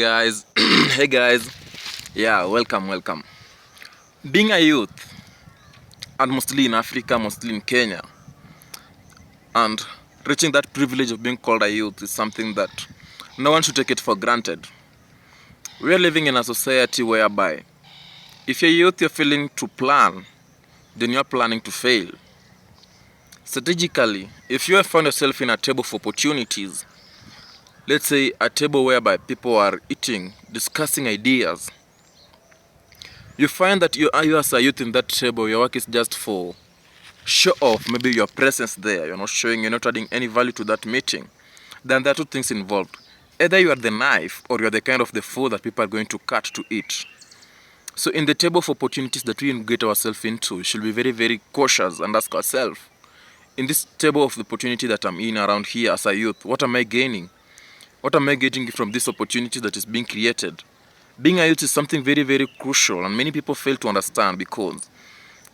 guys? Hey guys, yeah, welcome. Being a youth, and mostly in Africa, mostly in Kenya, and reaching that privilege of being called a youth is something that no one should take it for granted. We are living in a society whereby if you're youth, you're failing to plan, then you're planning to fail. Strategically, if you have found yourself in a table of opportunities, let's say a table whereby people are eating, discussing ideas, you find that you as a youth in that table, your work is just for show off, maybe your presence there, you're not showing, you're not adding any value to that meeting, then there are two things involved. Either you are the knife or you're the kind of the food that people are going to cut to eat. So in the table of opportunities that we get ourselves into, we should be very cautious and ask ourselves, in this table of the opportunity that I'm in around here as a youth, what am I gaining? What am I getting from this opportunity that is being created? Being a youth is something very crucial, and many people fail to understand, because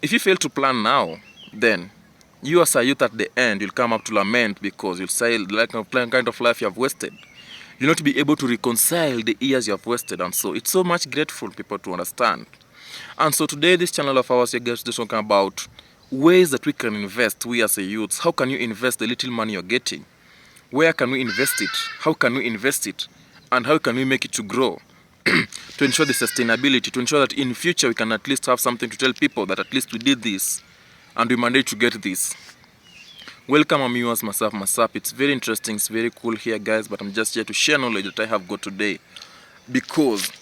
if you fail to plan now, then you as a youth at the end, you'll come up to lament, because you'll say like a kind of life you have wasted. You'll not be able to reconcile the years you have wasted, and so it's so much grateful people to understand. And so today this channel of ours, you're just talking about ways that we can invest, we as a youth. How can you invest the little money you're getting? Where can we invest it? How can we invest it? And how can we make it to grow? To ensure the sustainability, to ensure that in future we can at least have something to tell people that at least we did this and we managed to get this. Welcome, I'm yours, Masaf. It's very interesting, it's very cool here, guys, but I'm just here to share knowledge that I have got today. Because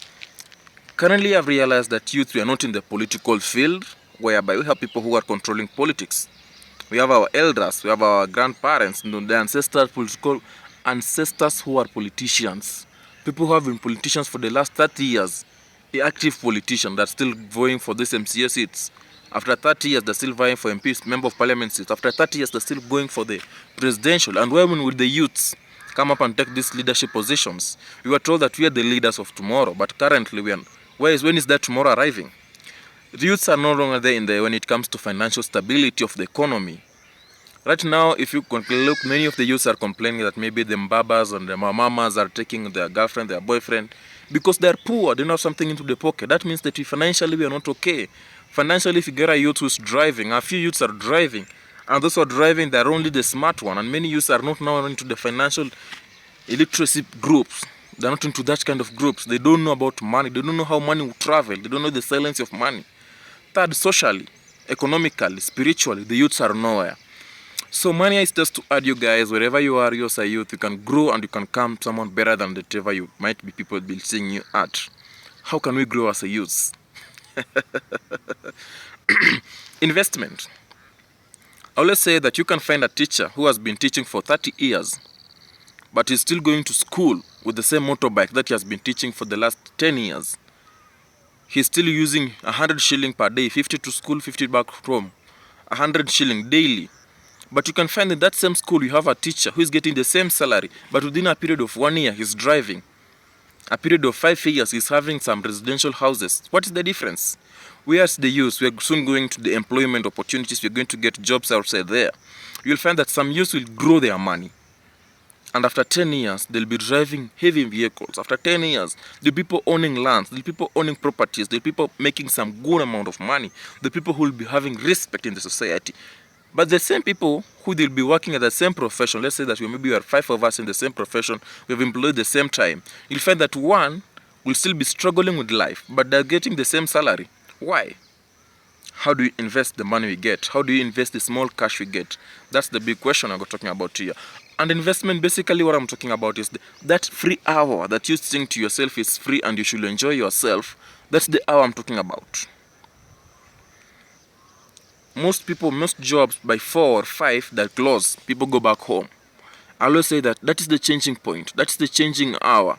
currently I've realized that youth, we are not in the political field, whereby we have people who are controlling politics. We have our elders, we have our grandparents, the political ancestors who are politicians. People who have been politicians for the last 30 years, the active politician that's still vying for this MCA seats. After 30 years, they're still vying for MPs, Member of Parliament seats. After 30 years, they're still going for the presidential. And when will the youths come up and take these leadership positions? We were told that we are the leaders of tomorrow, but currently when is that tomorrow arriving? The youths are no longer there when it comes to financial stability of the economy. Right now, if you look, many of the youths are complaining that maybe the mbabas and the mamas are taking their girlfriend, their boyfriend, because they're poor, they don't have something into the pocket. That means that financially we are not okay. Financially, if you get a youth who's driving, a few youths are driving, and those who are driving, they're only the smart one, and many youths are not now into the financial illiteracy groups. They're not into that kind of groups. They don't know about money. They don't know how money will travel. They don't know the silence of money. Third, socially, economically, spiritually, the youths are nowhere. So money is just to add you guys, wherever you are, you as a youth, you can grow and you can become someone better than whatever you might be people be seeing you at. How can we grow as a youth? Investment. I always say that you can find a teacher who has been teaching for 30 years, but is still going to school with the same motorbike that he has been teaching for the last 10 years. He's still using 100 shilling per day, 50 to school, 50 back home, 100 shilling daily. But you can find in that same school you have a teacher who is getting the same salary, but within a period of 1 year he's driving. A period of 5 years he's having some residential houses. What is the difference? We as the youth, we are soon going to the employment opportunities, we're going to get jobs outside there. You'll find that some youth will grow their money. And after 10 years, they'll be driving heavy vehicles. After 10 years, there'll be people owning lands, there'll be people owning properties, there'll be people making some good amount of money, the people who will be having respect in the society. But the same people who will be working at the same profession, let's say that maybe we are 5 of us in the same profession, we've employed the same time, you'll find that one will still be struggling with life, but they're getting the same salary. Why? How do you invest the money we get? How do you invest the small cash we get? That's the big question I'm talking about here. And investment, basically what I'm talking about is that free hour that you think to yourself is free and you should enjoy yourself. That's the hour I'm talking about. Most jobs by 4 or 5 that close, people go back home. I always say that is the changing point. That's the changing hour.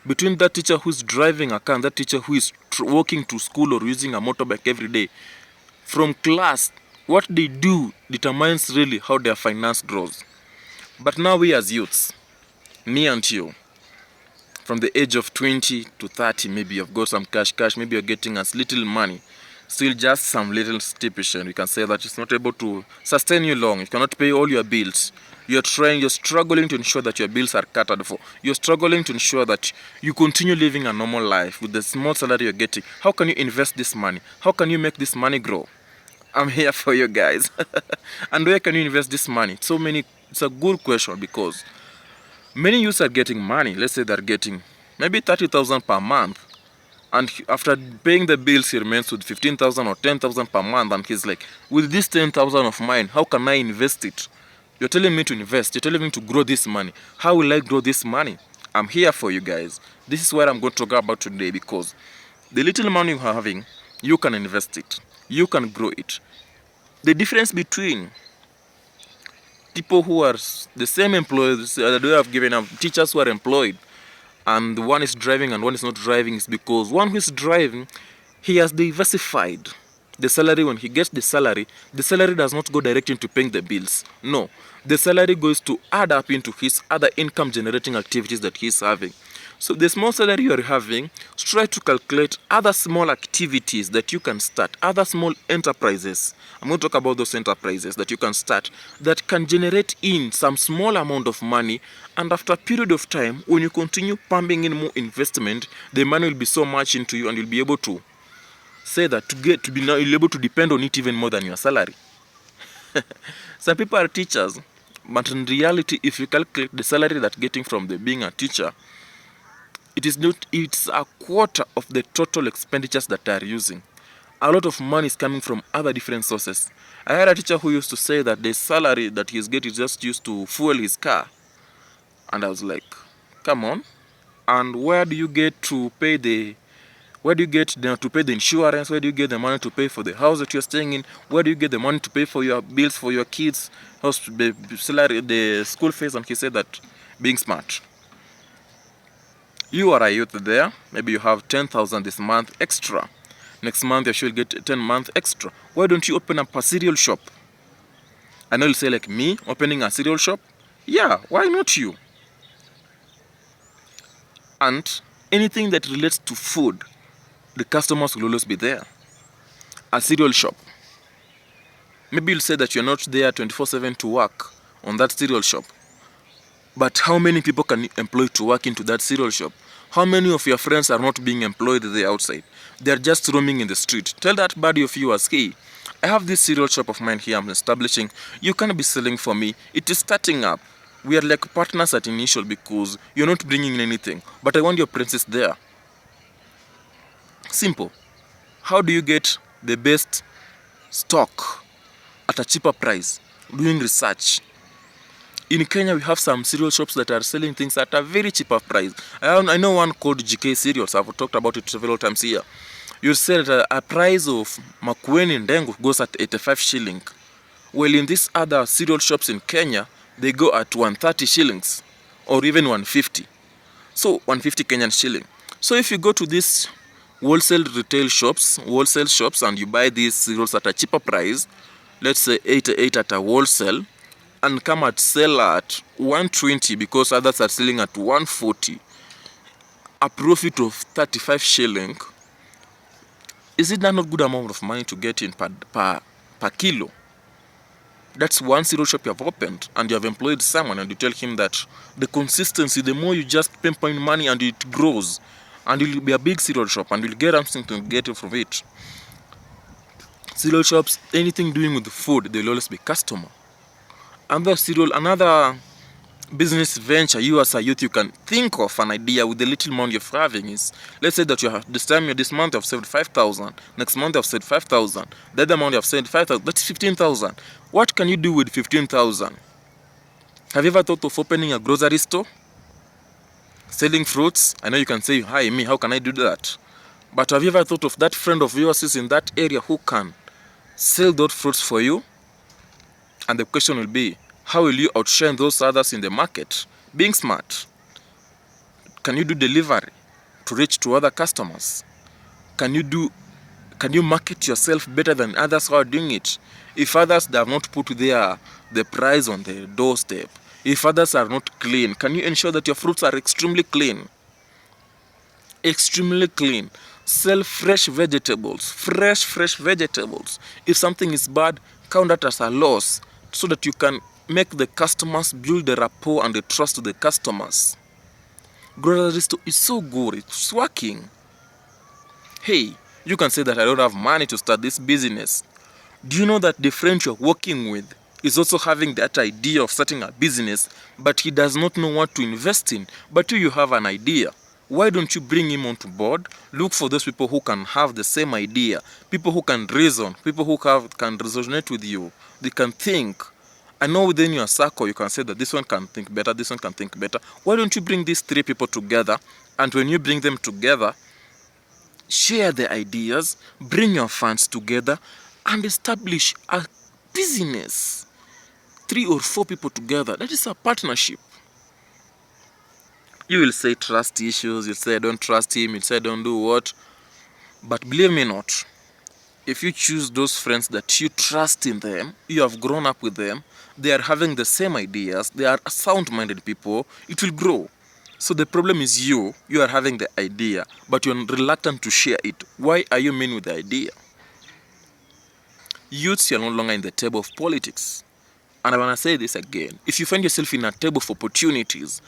Between that teacher who's driving a car and that teacher who is walking to school or using a motorbike every day, from class, what they do determines really how their finance grows. But now we as youths, me and you, from the age of 20 to 30, maybe you've got some cash, maybe you're getting as little money, still just some little stipulation. You can say that it's not able to sustain you long. You cannot pay all your bills. You're struggling to ensure that your bills are catered for. You're struggling to ensure that you continue living a normal life with the small salary you're getting. How can you invest this money? How can you make this money grow? I'm here for you guys. And where can you invest this money? It's a good question, because many youths are getting money. Let's say they're getting maybe 30,000 per month. And after paying the bills, he remains with 15,000 or 10,000 per month. And he's like, with this 10,000 of mine, how can I invest it? You're telling me to invest. You're telling me to grow this money. How will I grow this money? I'm here for you guys. This is what I'm going to talk about today, because the little money you're having, you can invest it. You can grow it. The difference between people who are the same employees that we have given up, teachers who are employed, and one is driving and one is not driving, is because one who is driving, he has diversified the salary. When he gets the salary does not go directly into paying the bills. No, the salary goes to add up into his other income generating activities that he's having. So the small salary you are having, try to calculate other small activities that you can start, other small enterprises. I'm going to talk about those enterprises that you can start that can generate in some small amount of money, and after a period of time, when you continue pumping in more investment, the money will be so much into you, and you'll be able to say that you'll be able to depend on it even more than your salary. Some people are teachers, but in reality, if you calculate the salary that getting from being a teacher, it's a quarter of the total expenditures that they are using. A lot of money is coming from other different sources. I had a teacher who used to say that the salary that he's getting is just used to fuel his car. And I was like, come on. And where do you get to pay the insurance? Where do you get the money to pay for the house that you're staying in? Where do you get the money to pay for your bills for your kids, the school fees? And he said that being smart. You are a youth there. Maybe you have 10,000 this month extra. Next month you should get 10 months extra. Why don't you open up a cereal shop? I know you'll say, like me, opening a cereal shop? Yeah, why not you? And anything that relates to food, the customers will always be there. A cereal shop. Maybe you'll say that you're not there 24/7 to work on that cereal shop. But how many people can you employ to work into that cereal shop? How many of your friends are not being employed there outside? They're just roaming in the street. Tell that buddy of yours, hey, I have this cereal shop of mine here I'm establishing. You can be selling for me. It is starting up. We are like partners at initial because you're not bringing in anything. But I want your prices there. Simple. How do you get the best stock at a cheaper price? Doing research. In Kenya, we have some cereal shops that are selling things at a very cheaper price. I know one called GK Cereals. I've talked about it several times here. You sell at a price of Makueni Ndengu goes at 85 shilling. Well, in these other cereal shops in Kenya, they go at 130 shillings or even 150. So 150 Kenyan shilling. So if you go to these wholesale shops, and you buy these cereals at a cheaper price, let's say 88 at a wholesale, and come at sell at 120 because others are selling at 140, a profit of 35 shilling, is it not a good amount of money to get in per kilo? That's one cereal shop you have opened, and you have employed someone, and you tell him that the consistency, the more you just pinpoint money and it grows, and it will be a big cereal shop, and you'll get something to get from it. Cereal shops, anything doing with the food, they'll always be customer. Another business venture you as a youth you can think of an idea with the little money you're having is, let's say that you have this month you have saved 5,000, next month you have saved 5,000, the other month you have saved 5,000, that's 15,000. What can you do with 15,000? Have you ever thought of opening a grocery store? Selling fruits? I know you can say, hi me, how can I do that? But have you ever thought of that friend of yours who's in that area who can sell those fruits for you? And the question will be, how will you outshine those others in the market? Being smart. Can you do delivery to reach to other customers? Can you market yourself better than others who are doing it? If others have not put the price on the doorstep, if others are not clean, can you ensure that your fruits are extremely clean? Extremely clean. Sell fresh vegetables. Fresh vegetables. If something is bad, count that as a loss, so that you can make the customers, build the rapport and the trust to the customers. Grocery store is so good, it's working. Hey, you can say that I don't have money to start this business. Do you know that the friend you're working with is also having that idea of starting a business, but he does not know what to invest in? But you have an idea. Why don't you bring him onto board? Look for those people who can have the same idea, people who can reason, people who can resonate with you. They can think. I know within your circle you can say that this one can think better, this one can think better. Why don't you bring these three people together? And when you bring them together, share the ideas, bring your funds together, and establish a business. 3 or 4 people together. That is a partnership. You will say trust issues, you'll say don't trust him, you'll say don't do what. But believe me not, if you choose those friends that you trust in them, you have grown up with them, they are having the same ideas, they are sound-minded people, it will grow. So the problem is you are having the idea, but you're reluctant to share it. Why are you mean with the idea? Youths are no longer in the table of politics. And I want to say this again. If you find yourself in a table of opportunities,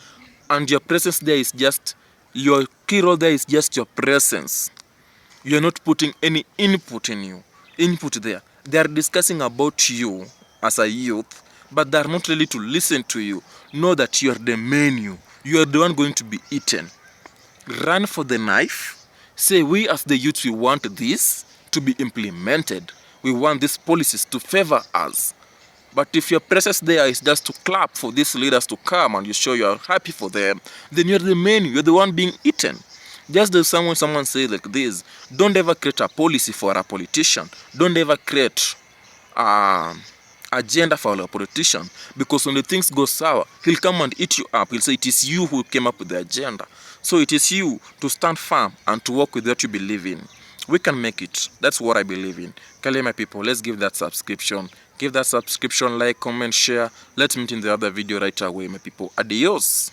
and your presence there is just, your key role there is just your presence, you're not putting any input there. They are discussing about you as a youth, but they are not ready to listen to you. Know that you are the menu. You are the one going to be eaten. Run for the knife. Say, we as the youth, we want this to be implemented. We want these policies to favor us. But if your presence there is just to clap for these leaders to come and you show you are happy for them, then you're the menu. You're the one being eaten. Just as someone say like this, don't ever create a policy for a politician. Don't ever create agenda for a politician, because when the things go sour, he'll come and eat you up. He'll say it is you who came up with the agenda. So it is you to stand firm and to work with what you believe in. We can make it. That's what I believe in. Kale, my people, let's give that subscription. Give that subscription, like, comment, share. Let's meet in the other video right away, my people. Adios.